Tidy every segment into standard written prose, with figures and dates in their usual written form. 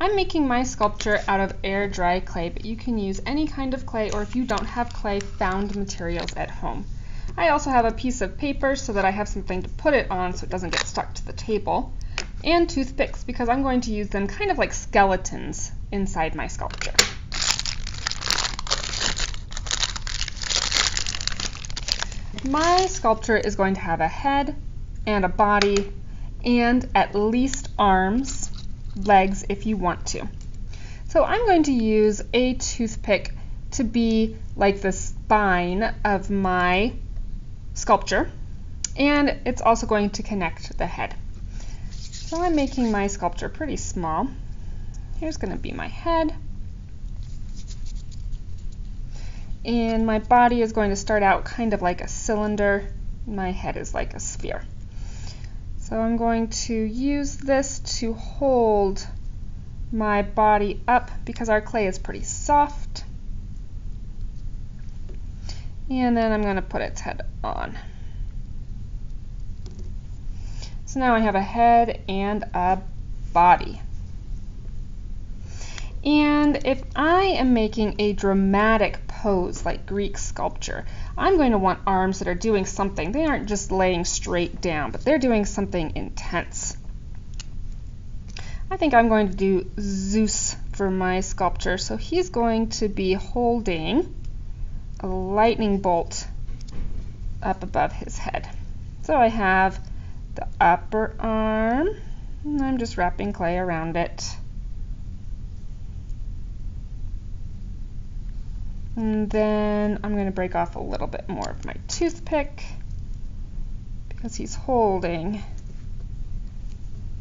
I'm making my sculpture out of air dry clay, but you can use any kind of clay, or if you don't have clay, found materials at home. I also have a piece of paper so that I have something to put it on so it doesn't get stuck to the table, and toothpicks because I'm going to use them kind of like skeletons inside my sculpture. My sculpture is going to have a head and a body and at least arms, legs if you want to. So I'm going to use a toothpick to be like the spine of my sculpture, and it's also going to connect the head. So I'm making my sculpture pretty small. Here's going to be my head. And my body is going to start out kind of like a cylinder. My head is like a sphere. So I'm going to use this to hold my body up because our clay is pretty soft. And then I'm going to put its head on. So now I have a head and a body. And if I am making a dramatic pose like Greek sculpture, I'm going to want arms that are doing something. They aren't just laying straight down, but they're doing something intense. I think I'm going to do Zeus for my sculpture. So he's going to be holding a lightning bolt up above his head. So I have the upper arm, and I'm just wrapping clay around it. And then I'm going to break off a little bit more of my toothpick because he's holding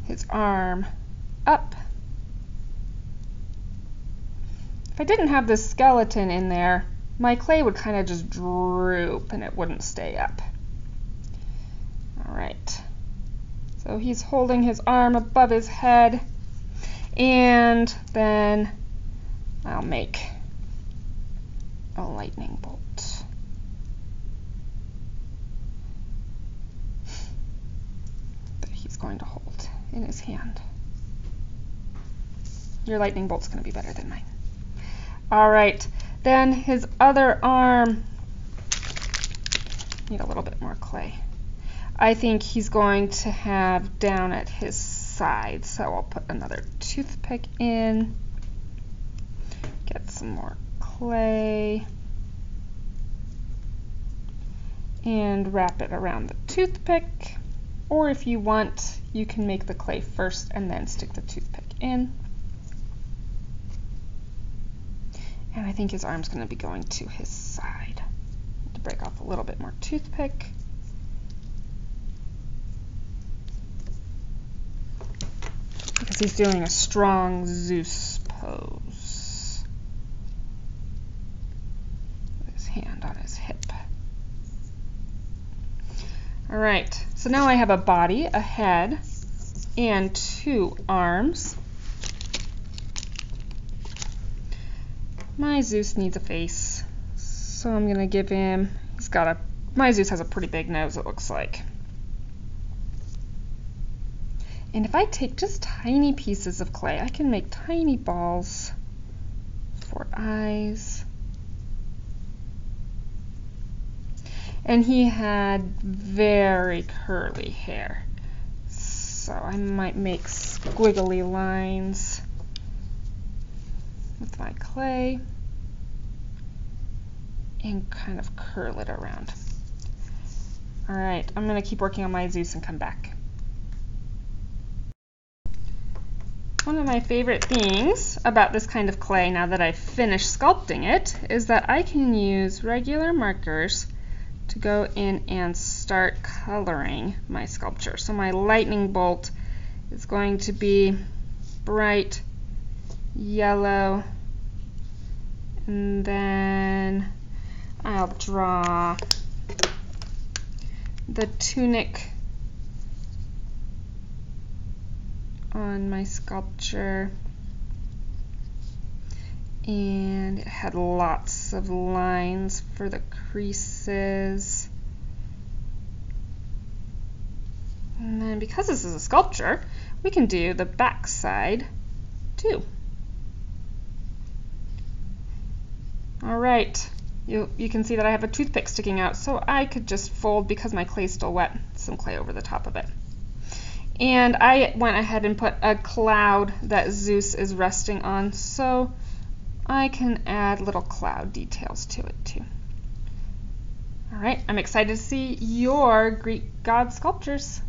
his arm up. If I didn't have this skeleton in there, my clay would kind of just droop and it wouldn't stay up. All right. So he's holding his arm above his head, and then I'll make a lightning bolt. That he's going to hold in his hand. Your lightning bolt's going to be better than mine. All right, then his other arm. Need a little bit more clay. I think he's going to have down at his side, so I'll put another toothpick in. Get some more clay and wrap it around the toothpick, or if you want, you can make the clay first and then stick the toothpick in. And I think his arm's going to be going to his side. To break off a little bit more toothpick. Because he's doing a strong Zeus pose. With his hand on his hip. All right, so now I have a body, a head, and two arms. My Zeus needs a face, so I'm gonna give him, my Zeus has a pretty big nose, it looks like. And if I take just tiny pieces of clay, I can make tiny balls for eyes. And he had very curly hair, so I might make squiggly lines with my clay and kind of curl it around. All right, I'm going to keep working on my Zeus and come back. One of my favorite things about this kind of clay, now that I've finished sculpting it, is that I can use regular markers to go in and start coloring my sculpture. So my lightning bolt is going to be bright yellow, and then I'll draw the tunic on my sculpture, and it had lots of lines for the creases. And then because this is a sculpture, we can do the back side too. All right, you can see that I have a toothpick sticking out, so I could just fold, because my clay is still wet, some clay over the top of it. And I went ahead and put a cloud that Zeus is resting on, so I can add little cloud details to it too. All right, I'm excited to see your Greek god sculptures.